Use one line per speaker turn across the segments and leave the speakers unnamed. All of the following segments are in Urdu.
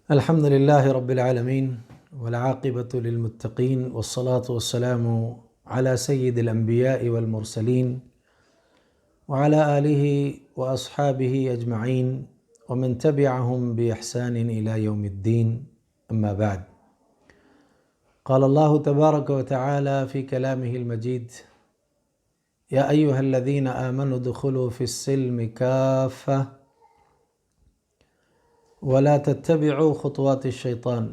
الحمد لله رب العالمين والعاقبة للمتقين والصلاة والسلام على سيد الأنبياء والمرسلين وعلى آله وأصحابه أجمعين ومن تبعهم بإحسان إلى يوم الدين. أما بعد، قال الله تبارك وتعالى في كلامه المجيد: يا أيها الذين آمنوا ادخلوا في السلم كافة ولا تتبعوا خطوات الشيطان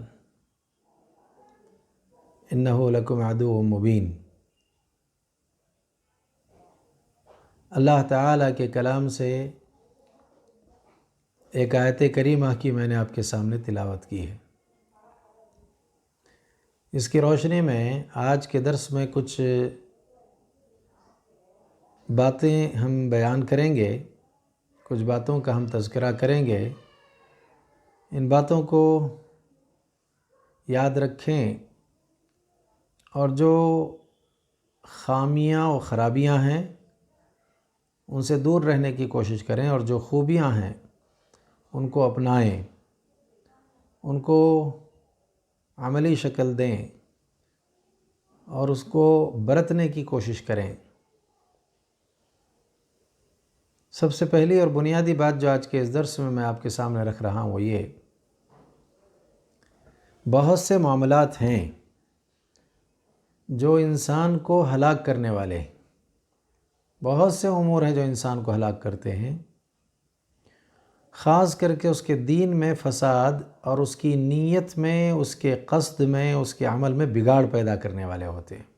إنه لكم عدو مبين۔ اللہ تعالیٰ کے کلام سے ایک آیت کریمہ کی میں نے آپ کے سامنے تلاوت کی ہے۔ اس کی روشنی میں آج کے درس میں کچھ باتیں ہم بیان کریں گے، کچھ باتوں کا ہم تذکرہ کریں گے۔ ان باتوں کو یاد رکھیں اور جو خامیاں و خرابیاں ہیں ان سے دور رہنے کی کوشش کریں، اور جو خوبیاں ہیں ان کو اپنائیں، ان کو عملی شکل دیں اور اس کو برتنے کی کوشش کریں۔ سب سے پہلی اور بنیادی بات جو آج کے اس درس میں آپ کے سامنے رکھ رہا ہوں وہ یہ: بہت سے معاملات ہیں جو انسان کو ہلاک کرنے والے ہیں، بہت سے امور ہیں جو انسان کو ہلاک کرتے ہیں، خاص کر کے اس کے دین میں فساد اور اس کی نیت میں، اس کے قصد میں، اس کے عمل میں بگاڑ پیدا کرنے والے ہوتے ہیں۔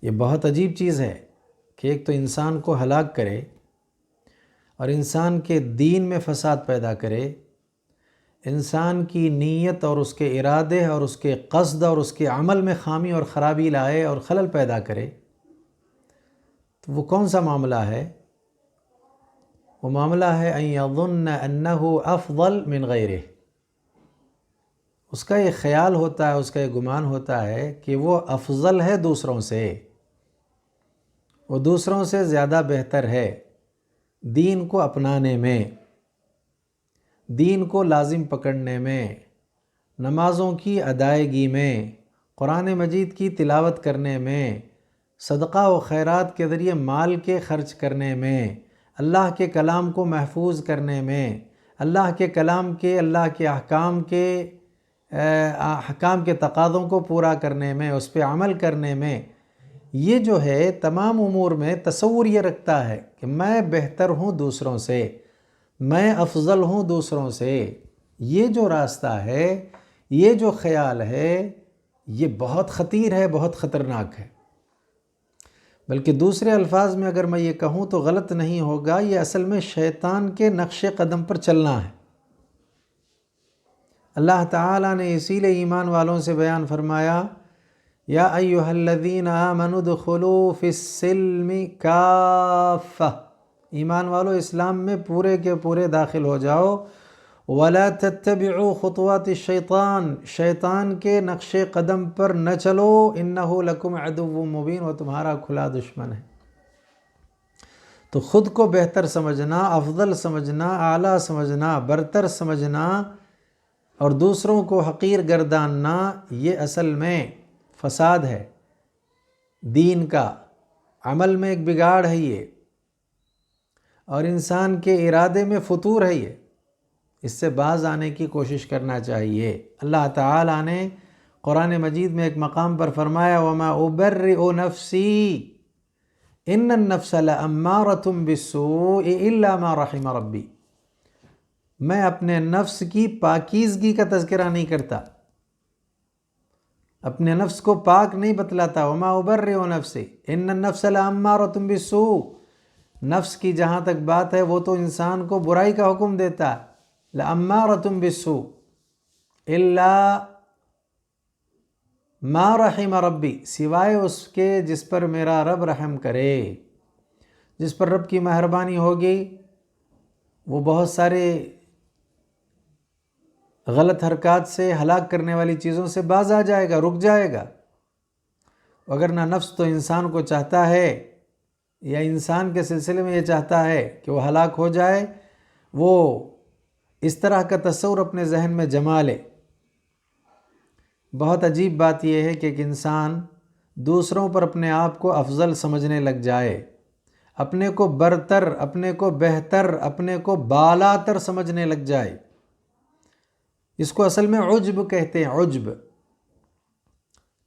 یہ بہت عجیب چیز ہے کہ ایک تو انسان کو ہلاک کرے اور انسان کے دین میں فساد پیدا کرے، انسان کی نیت اور اس کے ارادے اور اس کے قصد اور اس کے عمل میں خامی اور خرابی لائے اور خلل پیدا کرے۔ تو وہ کون سا معاملہ ہے؟ وہ معاملہ ہے ان یظن انہ افضل من غیرہ۔ اس کا یہ خیال ہوتا ہے، اس کا یہ گمان ہوتا ہے کہ وہ افضل ہے دوسروں سے، وہ دوسروں سے زیادہ بہتر ہے دین کو اپنانے میں، دین کو لازم پکڑنے میں، نمازوں کی ادائیگی میں، قرآن مجید کی تلاوت کرنے میں، صدقہ و خیرات کے ذریعے مال کے خرچ کرنے میں، اللہ کے کلام کو محفوظ کرنے میں، اللہ کے کلام کے، اللہ کے احکام کے تقاضوں کو پورا کرنے میں، اس پہ عمل کرنے میں۔ یہ جو ہے تمام امور میں تصور یہ رکھتا ہے کہ میں بہتر ہوں دوسروں سے، میں افضل ہوں دوسروں سے۔ یہ جو راستہ ہے، یہ جو خیال ہے، یہ بہت خطیر ہے، بہت خطرناک ہے۔ بلکہ دوسرے الفاظ میں اگر میں یہ کہوں تو غلط نہیں ہوگا، یہ اصل میں شیطان کے نقش قدم پر چلنا ہے۔ اللہ تعالیٰ نے اسی لیے ایمان والوں سے بیان فرمایا: یا ایھا الذین آمنوا ادخلوا فی السلم کافہ، ایمان والو اسلام میں پورے کے پورے داخل ہو جاؤ۔ ولا تتبعوا خطوات الشیطان، شیطان کے نقش قدم پر نہ چلو، انہ لکم عدو مبین، وہ تمہارا کھلا دشمن ہے۔ تو خود کو بہتر سمجھنا، افضل سمجھنا، اعلیٰ سمجھنا، برتر سمجھنا اور دوسروں کو حقیر گرداننا، یہ اصل میں فساد ہے دین کا، عمل میں ایک بگاڑ ہے یہ، اور انسان کے ارادے میں فتور ہے یہ۔ اس سے باز آنے کی کوشش کرنا چاہیے۔ اللہ تعالیٰ نے قرآن مجید میں ایک مقام پر فرمایا: وَمَا أُبَرِّئُ نَفْسِي إِنَّ النَّفْسَ لَأَمَّارَةٌ بِالسُّوءِ إِلَّا مَا رَحِمَ رَبِّي۔ میں اپنے نفس کی پاکیزگی کا تذکرہ نہیں کرتا، اپنے نفس کو پاک نہیں بتلاتا۔ وَمَا أُبَرِّئُ نَفْسِي إِنَّ النَّفْسَ لَأَمَّارَةٌ بِالسُّوءِ، نفس کی جہاں تک بات ہے وہ تو انسان کو برائی کا حکم دیتا ہے۔ لَأَمَّارَةٌ بِالسُّوءِ إِلَّا مَا رَحِمَ رَبِّي، سوائے اس کے جس پر میرا رب رحم کرے، جس پر رب کی مہربانی ہوگی، وہ بہت سارے غلط حرکات سے، ہلاک کرنے والی چیزوں سے باز آ جائے گا، رک جائے گا۔ وگرنہ نفس تو انسان کو چاہتا ہے، یا انسان کے سلسلے میں یہ چاہتا ہے کہ وہ ہلاک ہو جائے، وہ اس طرح کا تصور اپنے ذہن میں جما لے۔ بہت عجیب بات یہ ہے کہ ایک انسان دوسروں پر اپنے آپ کو افضل سمجھنے لگ جائے، اپنے کو برتر، اپنے کو بہتر، اپنے کو بالاتر سمجھنے لگ جائے۔ اس کو اصل میں عجب کہتے ہیں، عجب۔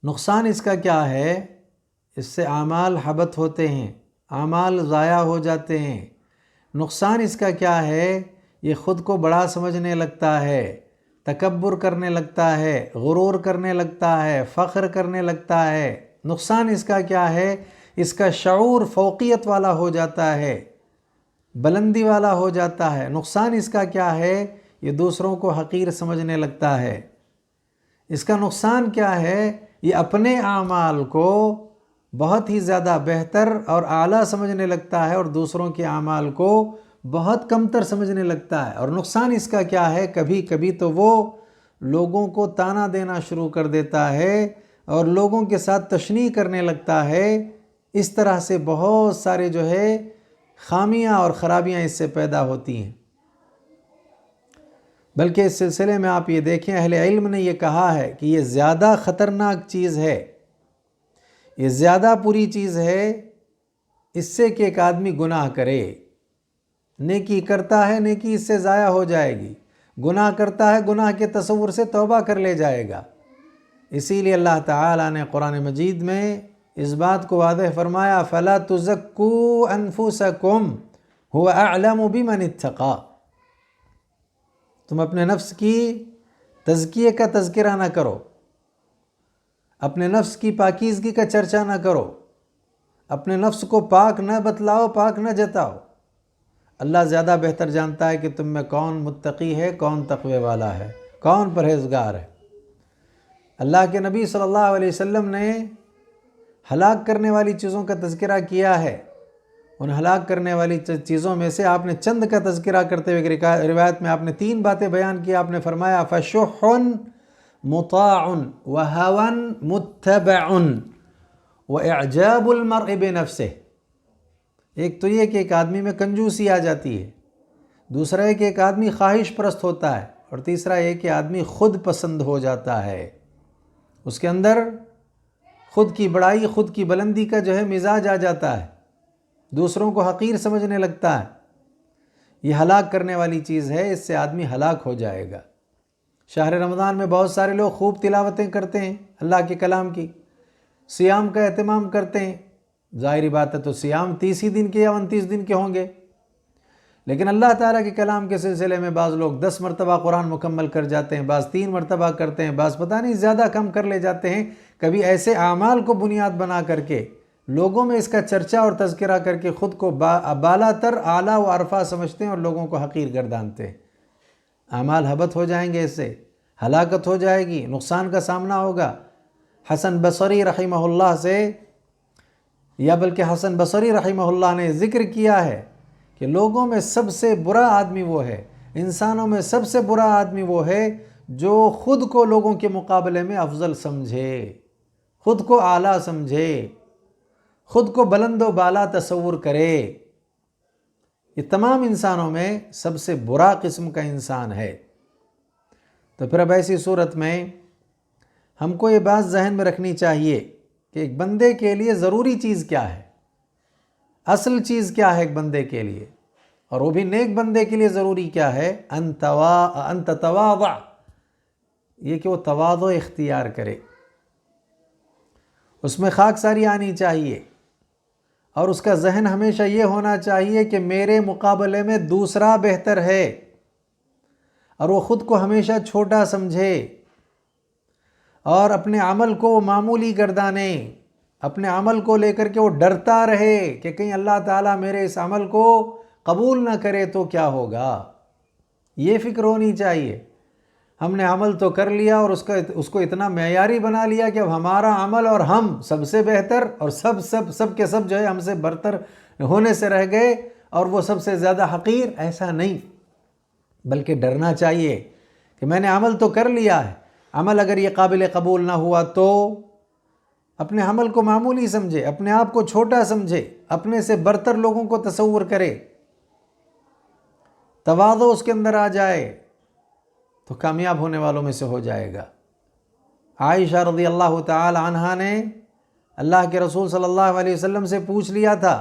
نقصان اس کا کیا ہے؟ اس سے اعمال حبط ہوتے ہیں، اعمال ضائع ہو جاتے ہیں۔ نقصان اس کا کیا ہے؟ یہ خود کو بڑا سمجھنے لگتا ہے، تکبر کرنے لگتا ہے، غرور کرنے لگتا ہے، فخر کرنے لگتا ہے۔ نقصان اس کا کیا ہے؟ اس کا شعور فوقیت والا ہو جاتا ہے، بلندی والا ہو جاتا ہے۔ نقصان اس کا کیا ہے؟ یہ دوسروں کو حقیر سمجھنے لگتا ہے۔ اس کا نقصان کیا ہے؟ یہ اپنے اعمال کو بہت ہی زیادہ بہتر اور اعلیٰ سمجھنے لگتا ہے اور دوسروں کے اعمال کو بہت کمتر سمجھنے لگتا ہے۔ اور نقصان اس کا کیا ہے؟ کبھی کبھی تو وہ لوگوں کو طعنہ دینا شروع کر دیتا ہے اور لوگوں کے ساتھ تشنیع کرنے لگتا ہے۔ اس طرح سے بہت سارے جو ہے خامیاں اور خرابیاں اس سے پیدا ہوتی ہیں۔ بلکہ اس سلسلے میں آپ یہ دیکھیں، اہل علم نے یہ کہا ہے کہ یہ زیادہ خطرناک چیز ہے، یہ زیادہ بری چیز ہے اس سے کہ ایک آدمی گناہ کرے۔ نیکی کرتا ہے، نیکی اس سے ضائع ہو جائے گی۔ گناہ کرتا ہے، گناہ کے تصور سے توبہ کر لے جائے گا۔ اسی لیے اللہ تعالیٰ نے قرآن مجید میں اس بات کو واضح فرمایا، فَلَا تُزَكُّوا أَنفُسَكُمْ هُوَ أَعْلَمُ بِمَنِ اتَّقَى۔ تم اپنے نفس کی تزکیے کا تذکرہ نہ کرو، اپنے نفس کی پاکیزگی کا چرچا نہ کرو، اپنے نفس کو پاک نہ بتلاؤ، پاک نہ جتاؤ۔ اللہ زیادہ بہتر جانتا ہے کہ تم میں کون متقی ہے، کون تقوی والا ہے، کون پرہیزگار ہے۔ اللہ کے نبی صلی اللہ علیہ وسلم نے ہلاک کرنے والی چیزوں کا تذکرہ کیا ہے۔ ان ہلاک کرنے والی چیزوں میں سے آپ نے چند کا تذکرہ کرتے ہوئے روایت میں آپ نے 3 باتیں بیان کی۔ آپ نے فرمایا فَشُحٌ مُطَاعٌ وَهَوًى مُتَّبَعٌ وَإِعْجَابُ الْمَرْءِ بِنَفْسِهِ۔ ایک تو یہ کہ ایک آدمی میں کنجوسی آ جاتی ہے، دوسرا ہے کہ ایک آدمی خواہش پرست ہوتا ہے، اور تیسرا یہ کہ آدمی خود پسند ہو جاتا ہے۔ اس کے اندر خود کی بڑائی، خود کی بلندی کا جو ہے مزاج آ جاتا ہے، دوسروں کو حقیر سمجھنے لگتا ہے۔ یہ ہلاک کرنے والی چیز ہے، اس سے آدمی ہلاک ہو جائے گا۔ شہر رمضان میں بہت سارے لوگ خوب تلاوتیں کرتے ہیں اللہ کے کلام کی، صیام کا اہتمام کرتے ہیں۔ ظاہری بات ہے تو صیام 30 ہی دن کے یا 29 دن کے ہوں گے، لیکن اللہ تعالیٰ کے کلام کے سلسلے میں بعض لوگ 10 مرتبہ قرآن مکمل کر جاتے ہیں، بعض 3 مرتبہ کرتے ہیں، بعض پتہ نہیں زیادہ کم کر لے جاتے ہیں۔ کبھی ایسے اعمال کو بنیاد بنا کر کے لوگوں میں اس کا چرچا اور تذکرہ کر کے خود کو بالاتر، اعلیٰ و ارفع سمجھتے ہیں اور لوگوں کو حقیر گردانتے ہیں۔ اعمال حبط ہو جائیں گے، اس سے ہلاکت ہو جائے گی، نقصان کا سامنا ہوگا۔ حسن بصری رحمہ اللہ سے، یا بلکہ حسن بصری رحمہ اللہ نے ذکر کیا ہے کہ لوگوں میں سب سے برا آدمی وہ ہے، انسانوں میں سب سے برا آدمی وہ ہے جو خود کو لوگوں کے مقابلے میں افضل سمجھے، خود کو اعلیٰ سمجھے، خود کو بلند و بالا تصور کرے۔ یہ تمام انسانوں میں سب سے برا قسم کا انسان ہے۔ تو پھر اب ایسی صورت میں ہم کو یہ بات ذہن میں رکھنی چاہیے کہ ایک بندے کے لیے ضروری چیز کیا ہے، اصل چیز کیا ہے ایک بندے کے لیے، اور وہ بھی نیک بندے کے لیے ضروری کیا ہے؟ ان تتواضع، یہ کہ وہ تواضع اختیار کرے، اس میں خاکساری آنی چاہیے، اور اس کا ذہن ہمیشہ یہ ہونا چاہیے کہ میرے مقابلے میں دوسرا بہتر ہے، اور وہ خود کو ہمیشہ چھوٹا سمجھے اور اپنے عمل کو معمولی گردانے، اپنے عمل کو لے کر کے وہ ڈرتا رہے کہ کہیں اللہ تعالیٰ میرے اس عمل کو قبول نہ کرے تو کیا ہوگا۔ یہ فکر ہونی چاہیے۔ ہم نے عمل تو کر لیا اور اس کو اتنا معیاری بنا لیا کہ اب ہمارا عمل اور ہم سب سے بہتر، اور سب کے سب جو ہے ہم سے برتر ہونے سے رہ گئے، اور وہ سب سے زیادہ حقیر۔ ایسا نہیں، بلکہ ڈرنا چاہیے کہ میں نے عمل تو کر لیا ہے، عمل اگر یہ قابل قبول نہ ہوا تو اپنے عمل کو معمولی سمجھے، اپنے آپ کو چھوٹا سمجھے، اپنے سے برتر لوگوں کو تصور کرے، تواضع اس کے اندر آ جائے، تو کامیاب ہونے والوں میں سے ہو جائے گا۔ عائشہ رضی اللہ تعالی عنہا نے اللہ کے رسول صلی اللہ علیہ وسلم سے پوچھ لیا تھا،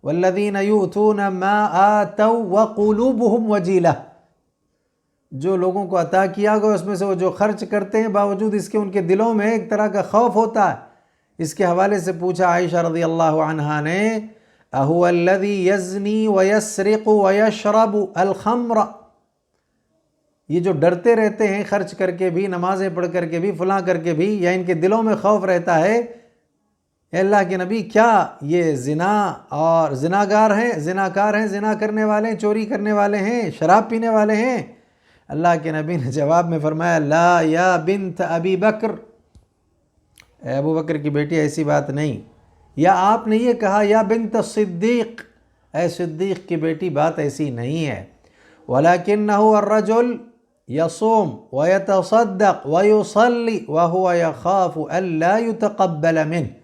والذین یؤتون ما آتوا وقلوبہم وجیلہ، جو لوگوں کو عطا کیا گیا اس میں سے وہ جو خرچ کرتے ہیں باوجود اس کے ان کے دلوں میں ایک طرح کا خوف ہوتا ہے۔ اس کے حوالے سے پوچھا عائشہ رضی اللہ عنہا نے، اہو الذی یزنی ویسرق ویشرب الخمر، یہ جو ڈرتے رہتے ہیں خرچ کر کے بھی، نمازیں پڑھ کر کے بھی، فلاں کر کے بھی، یا ان کے دلوں میں خوف رہتا ہے، اے اللہ کے نبی کیا یہ زنا اور زناگار ہیں، زناکار ہیں، زنا کرنے والے ہیں، چوری کرنے والے ہیں، شراب پینے والے ہیں؟ اللہ کے نبی نے جواب میں فرمایا، لا یا بنت ابی بکر، اے ابو بکر کی بیٹی ایسی بات نہیں، یا آپ نے یہ کہا یا بنت صدیق، اے صدیق کی بیٹی بات ایسی نہیں ہے، وَلَكِنَّهُ الرَّجُلُ يَصُومُ وَيَتَصَدَّقُ وَيُصَلِّ وَهُوَ يَخَافُ أَلَّا يُتَقَبَّلَ مِنْهُ،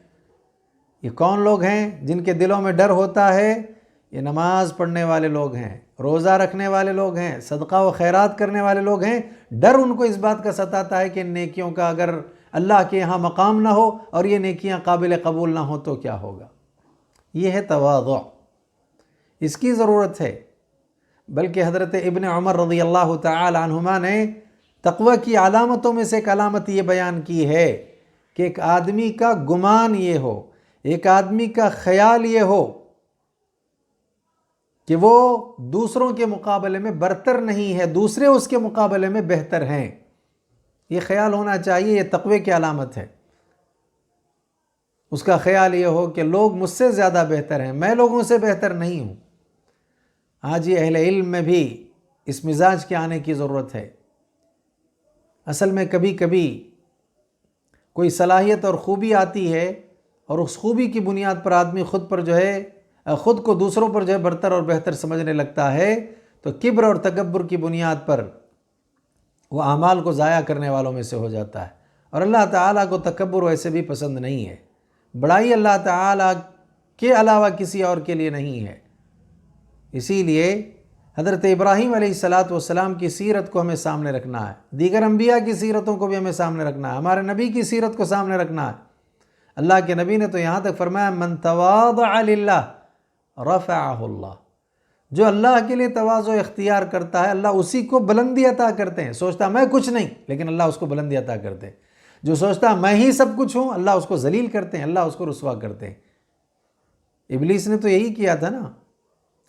یہ کون لوگ ہیں جن کے دلوں میں ڈر ہوتا ہے؟ یہ نماز پڑھنے والے لوگ ہیں، روزہ رکھنے والے لوگ ہیں، صدقہ و خیرات کرنے والے لوگ ہیں۔ ڈر ان کو اس بات کا ستاتا ہے کہ ان نیکیوں کا اگر اللہ کے یہاں مقام نہ ہو اور یہ نیکیاں قابل قبول نہ ہوں تو کیا ہوگا؟ یہ ہے تواضع، اس کی ضرورت ہے۔ بلکہ حضرت ابن عمر رضی اللہ تعالی عنہما نے تقوی کی علامتوں میں سے ایک علامت یہ بیان کی ہے کہ ایک آدمی کا گمان یہ ہو، ایک آدمی کا خیال یہ ہو کہ وہ دوسروں کے مقابلے میں برتر نہیں ہے، دوسرے اس کے مقابلے میں بہتر ہیں۔ یہ خیال ہونا چاہیے، یہ تقوی کی علامت ہے۔ اس کا خیال یہ ہو کہ لوگ مجھ سے زیادہ بہتر ہیں، میں لوگوں سے بہتر نہیں ہوں۔ آج یہ اہل علم میں بھی اس مزاج کے آنے کی ضرورت ہے۔ اصل میں کبھی کبھی کوئی صلاحیت اور خوبی آتی ہے اور اس خوبی کی بنیاد پر آدمی خود کو دوسروں پر برتر اور بہتر سمجھنے لگتا ہے، تو کبر اور تکبر کی بنیاد پر وہ اعمال کو ضائع کرنے والوں میں سے ہو جاتا ہے۔ اور اللہ تعالیٰ کو تکبر ویسے بھی پسند نہیں ہے، بڑائی اللہ تعالیٰ کے علاوہ کسی اور کے لیے نہیں ہے۔ اسی لیے حضرت ابراہیم علیہ السلام کی سیرت کو ہمیں سامنے رکھنا ہے، دیگر انبیاء کی سیرتوں کو بھی ہمیں سامنے رکھنا ہے، ہمارے نبی کی سیرت کو سامنے رکھنا ہے۔ اللہ کے نبی نے تو یہاں تک فرمایا، من تواضع للہ رفعہ اللہ، جو اللہ کے لیے تواضع اختیار کرتا ہے اللہ اسی کو بلندی عطا کرتے ہیں۔ سوچتا میں کچھ نہیں لیکن اللہ اس کو بلندی عطا کرتے ہیں، جو سوچتا میں ہی سب کچھ ہوں اللہ اس کو ذلیل کرتے ہیں، اللہ اس کو رسوا کرتے ہیں۔ ابلیس نے تو یہی کیا تھا نا،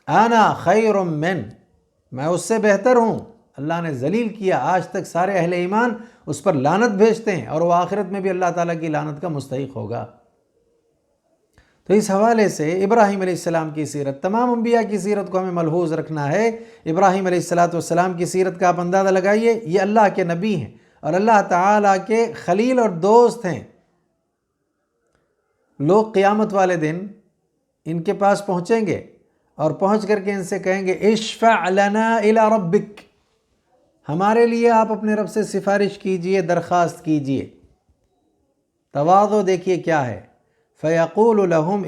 انا خیر من، میں اس سے بہتر ہوں، اللہ نے ذلیل کیا۔ آج تک سارے اہل ایمان اس پر لعنت بھیجتے ہیں اور وہ آخرت میں بھی اللہ تعالیٰ کی لعنت کا مستحق ہوگا۔ تو اس حوالے سے ابراہیم علیہ السلام کی سیرت، تمام انبیاء کی سیرت کو ہمیں ملحوظ رکھنا ہے۔ ابراہیم علیہ السلام کی سیرت کا آپ اندازہ لگائیے، یہ اللہ کے نبی ہیں اور اللہ تعالیٰ کے خلیل اور دوست ہیں۔ لوگ قیامت والے دن ان کے پاس پہنچیں گے اور پہنچ کر کے ان سے کہیں گے، اشفع لنا الی ربک، ہمارے لیے آپ اپنے رب سے سفارش کیجئے، درخواست کیجئے۔ تواضع دیکھیے کیا ہے، فیقول لہم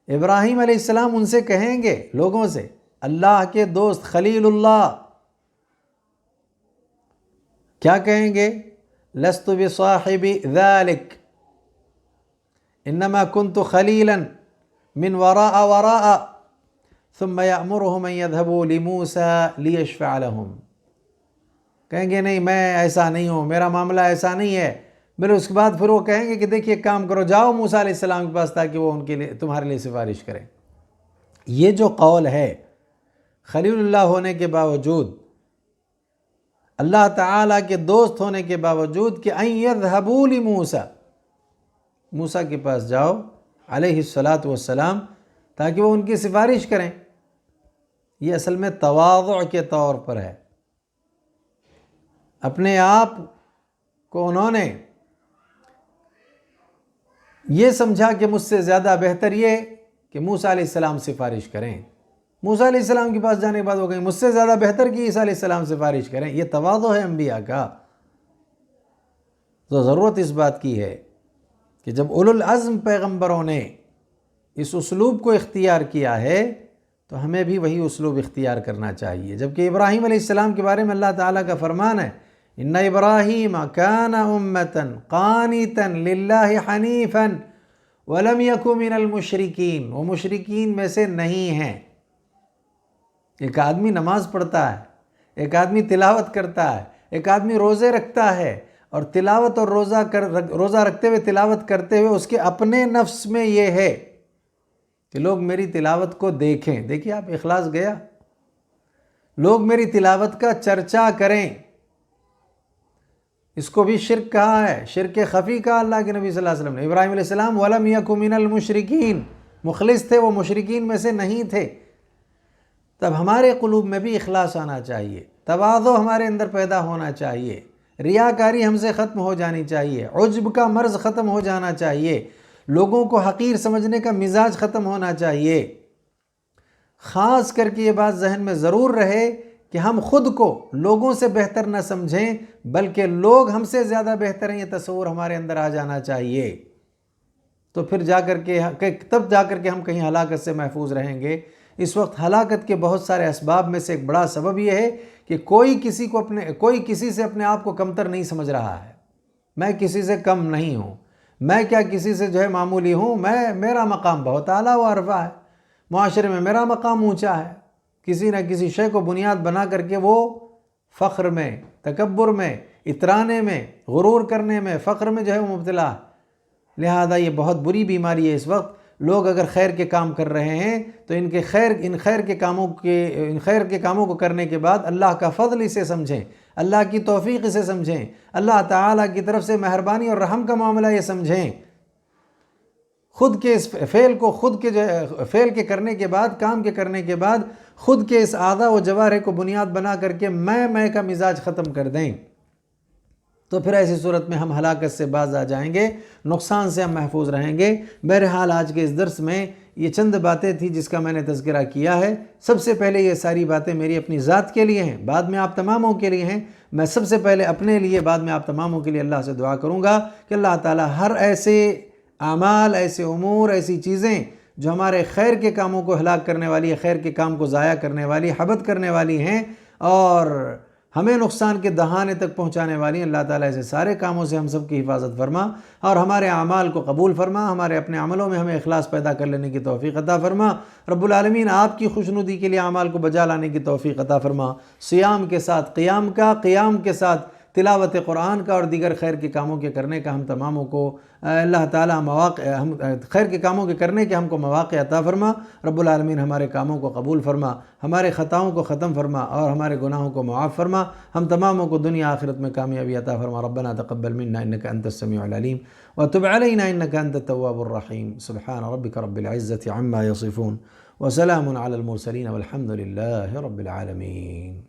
ابراہیم علیہ السلام ان سے کہیں گے، لوگوں سے، اللہ کے دوست خلیل اللہ کیا کہیں گے؟ لست بصاحب ذلک انما كنت خلیلا من وراء ثم يأمرهم ان يذهبوا لموسى ليشفع لهم، کہیں گے نہیں میں ایسا نہیں ہوں، میرا معاملہ ایسا نہیں ہے۔ پھر اس کے بعد پھر وہ کہیں گے کہ دیکھیے کام کرو، جاؤ موسیٰ علیہ السلام کے پاس تاکہ وہ ان کے لیے تمہارے لیے سفارش کریں۔ یہ جو قول ہے خلیل اللہ ہونے کے باوجود، اللہ تعالیٰ کے دوست ہونے کے باوجود کہ ان یذهبوا لموسیٰ، موسیٰ کے پاس جاؤ علیہ السلام تاکہ وہ ان کی سفارش کریں، یہ اصل میں تواضع کے طور پر ہے۔ اپنے آپ کو انہوں نے یہ سمجھا کہ مجھ سے زیادہ بہتر یہ کہ موسیٰ علیہ السلام سفارش کریں۔ موسیٰ علیہ السلام کے پاس جانے کے بعد وہ کہیں مجھ سے زیادہ بہتر کہ عیسیٰ علیہ السلام سفارش کریں۔ یہ تواضع ہے انبیاء کا۔ تو ضرورت اس بات کی ہے کہ جب اولو العزم پیغمبروں نے اس اسلوب کو اختیار کیا ہے تو ہمیں بھی وہی اسلوب اختیار کرنا چاہیے۔ جبکہ ابراہیم علیہ السلام کے بارے میں اللہ تعالیٰ کا فرمان ہے، ان ابراہیم کان امۃ قانتا للہ حنیفا ولم یک من المشرکین، وہ مشرکین میں سے نہیں ہیں۔ ایک آدمی نماز پڑھتا ہے، ایک آدمی تلاوت کرتا ہے، ایک آدمی روزے رکھتا ہے، اور تلاوت اور روزہ رکھتے ہوئے تلاوت کرتے ہوئے اس کے اپنے نفس میں یہ ہے کہ لوگ میری تلاوت کو دیکھیں۔ دیکھیے آپ، اخلاص گیا، لوگ میری تلاوت کا چرچا کریں۔ اس کو بھی شرک کہا ہے، شرک خفی کہا اللہ کے نبی صلی اللہ علیہ وسلم نے۔ ابراہیم علیہ السلام وَلَمْ يَكُ مِنَ الْمُشْرِكِينَ، مخلص تھے، وہ مشرکین میں سے نہیں تھے۔ تب ہمارے قلوب میں بھی اخلاص آنا چاہیے، تواضع ہمارے اندر پیدا ہونا چاہیے، ریاکاری ہم سے ختم ہو جانی چاہیے، عجب کا مرض ختم ہو جانا چاہیے، لوگوں کو حقیر سمجھنے کا مزاج ختم ہونا چاہیے۔ خاص کر کے یہ بات ذہن میں ضرور رہے کہ ہم خود کو لوگوں سے بہتر نہ سمجھیں، بلکہ لوگ ہم سے زیادہ بہتر ہیں، یہ تصور ہمارے اندر آ جانا چاہیے۔ تو پھر تب جا کر کے ہم کہیں ہلاکت سے محفوظ رہیں گے۔ اس وقت ہلاکت کے بہت سارے اسباب میں سے ایک بڑا سبب یہ ہے کہ کوئی کسی سے اپنے آپ کو کمتر نہیں سمجھ رہا ہے۔ میں کسی سے کم نہیں ہوں، میں کیا کسی سے معمولی ہوں، میرا مقام بہت اعلیٰ و عرفہ ہے، معاشرے میں میرا مقام اونچا ہے۔ کسی نہ کسی شے کو بنیاد بنا کر کے وہ فخر میں، تکبر میں، اترانے میں، غرور کرنے میں، فخر میں وہ مبتلا ہے۔ لہذا یہ بہت بری بیماری ہے۔ اس وقت لوگ اگر خیر کے کام کر رہے ہیں تو ان خیر کے کاموں کو کرنے کے بعد اللہ کا فضل اسے سمجھیں، اللہ کی توفیق اسے سمجھیں، اللہ تعالیٰ کی طرف سے مہربانی اور رحم کا معاملہ یہ سمجھیں۔ خود کے اس فعل کے کرنے کے بعد، کام کے کرنے کے بعد، خود کے اس اعضاء و جوارح کو بنیاد بنا کر کے میں کا مزاج ختم کر دیں، تو پھر ایسی صورت میں ہم ہلاکت سے باز آ جائیں گے، نقصان سے ہم محفوظ رہیں گے۔ بہرحال آج کے اس درس میں یہ چند باتیں تھیں جس کا میں نے تذکرہ کیا ہے۔ سب سے پہلے یہ ساری باتیں میری اپنی ذات کے لیے ہیں، بعد میں آپ تماموں کے لیے ہیں۔ میں سب سے پہلے اپنے لیے، بعد میں آپ تماموں کے لیے اللہ سے دعا کروں گا کہ اللہ تعالیٰ ہر ایسے اعمال، ایسے امور، ایسی چیزیں جو ہمارے خیر کے کاموں کو ہلاک کرنے والی، خیر کے کام کو ضائع کرنے والی، حبط کرنے والی ہیں اور ہمیں نقصان کے دہانے تک پہنچانے والی ہیں، اللہ تعالیٰ ایسے سارے کاموں سے ہم سب کی حفاظت فرما اور ہمارے اعمال کو قبول فرما، ہمارے اپنے عملوں میں ہمیں اخلاص پیدا کر لینے کی توفیق عطا فرما۔ رب العالمین آپ کی خوشنودی کے لیے اعمال کو بجا لانے کی توفیق عطا فرما۔ صیام کے ساتھ قیام کے ساتھ تلاوت قرآن کا اور دیگر خیر کے کاموں کے کرنے کا ہم تماموں کو اللہ تعالیٰ خیر کے کاموں کے کرنے کے ہم کو مواقع عطا فرما۔ رب العالمین ہمارے کاموں کو قبول فرما، ہمارے خطاؤں کو ختم فرما اور ہمارے گناہوں کو معاف فرما۔ ہم تماموں کو دنیا آخرت میں کامیابی عطا فرما۔ ربنا تقبل منا انک انت السمیع العلیم وتب علینا انک انت التواب الرحیم۔ سبحان ربک رب العزة عما یصفون وسلام علی المرسلین والحمد للہ رب العالمین۔